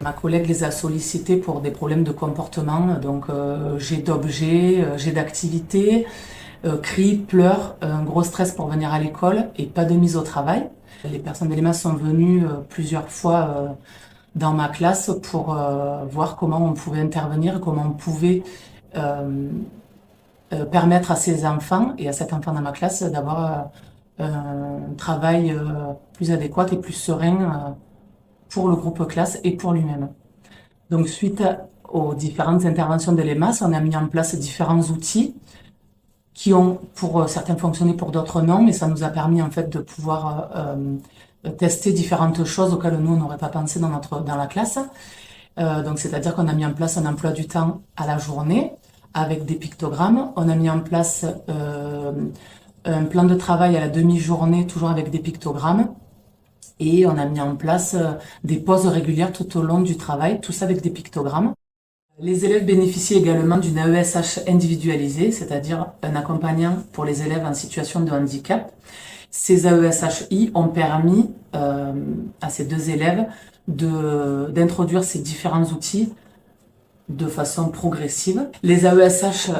Ma collègue les a sollicités pour des problèmes de comportement, donc jet d'objets, jet d'activité, cris, pleurs, un gros stress pour venir à l'école et pas de mise au travail. Les personnes de l'EMAS sont venues plusieurs fois dans ma classe pour voir comment on pouvait intervenir, comment on pouvait euh, permettre à ces enfants et à cet enfant dans ma classe d'avoir un travail plus adéquat et plus serein pour le groupe classe et pour lui-même. Donc, aux différentes interventions de l'EMAS, on a mis en place différents outils qui ont pour certains fonctionné, pour d'autres non, mais ça nous a permis en fait de pouvoir tester différentes choses auxquelles nous on n'aurait pas pensé dans la classe. Donc, c'est-à-dire qu'on a mis en place un emploi du temps à la journée avec des pictogrammes. On a mis en place un plan de travail à la demi-journée, toujours avec des pictogrammes. Et on a mis en place des pauses régulières tout au long du travail, tout ça avec des pictogrammes. Les élèves bénéficient également d'une AESH individualisée, c'est-à-dire un accompagnant pour les élèves en situation de handicap. Ces AESHI ont permis à ces deux élèves d'introduire ces différents outils de façon progressive. Les AESH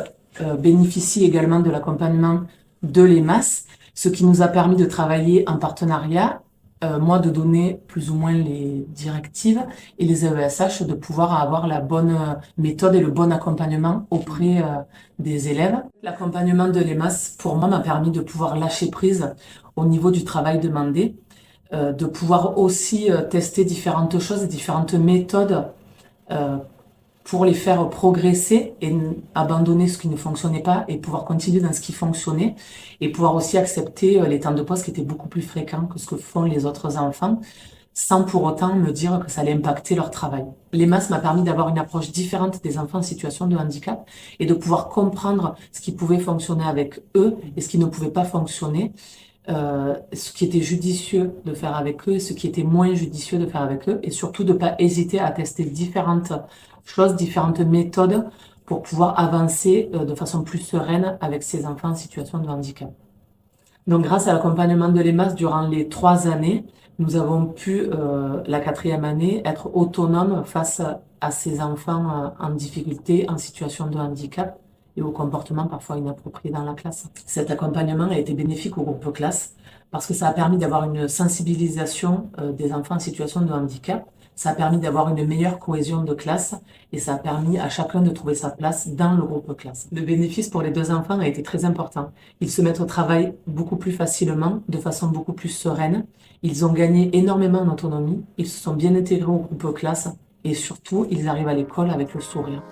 bénéficient également de l'accompagnement de l'EMAS, ce qui nous a permis de travailler en partenariat, moi de donner plus ou moins les directives et les AESH de pouvoir avoir la bonne méthode et le bon accompagnement auprès des élèves. L'accompagnement de l'EMAS, pour moi, m'a permis de pouvoir lâcher prise au niveau du travail demandé, de pouvoir aussi tester différentes choses, différentes méthodes euh, pour les faire progresser et abandonner ce qui ne fonctionnait pas et pouvoir continuer dans ce qui fonctionnait et pouvoir aussi accepter les temps de pause qui étaient beaucoup plus fréquents que ce que font les autres enfants sans pour autant me dire que ça allait impacter leur travail. L'EMAS m'a permis d'avoir une approche différente des enfants en situation de handicap et de pouvoir comprendre ce qui pouvait fonctionner avec eux et ce qui ne pouvait pas fonctionner, ce qui était judicieux de faire avec eux et ce qui était moins judicieux de faire avec eux, et surtout de ne pas hésiter à tester différentes choses, différentes méthodes pour pouvoir avancer de façon plus sereine avec ces enfants en situation de handicap. Donc, grâce à l'accompagnement de l'EMAS durant les 3 années, nous avons pu, la quatrième année, être autonomes face à ces enfants en difficulté, en situation de handicap et au comportement parfois inapproprié dans la classe. Cet accompagnement a été bénéfique au groupe classe parce que ça a permis d'avoir une sensibilisation des enfants en situation de handicap. Ça a permis d'avoir une meilleure cohésion de classe et ça a permis à chacun de trouver sa place dans le groupe classe. Le bénéfice pour les deux enfants a été très important. Ils se mettent au travail beaucoup plus facilement, de façon beaucoup plus sereine. Ils ont gagné énormément en autonomie. Ils se sont bien intégrés au groupe classe et surtout, ils arrivent à l'école avec le sourire.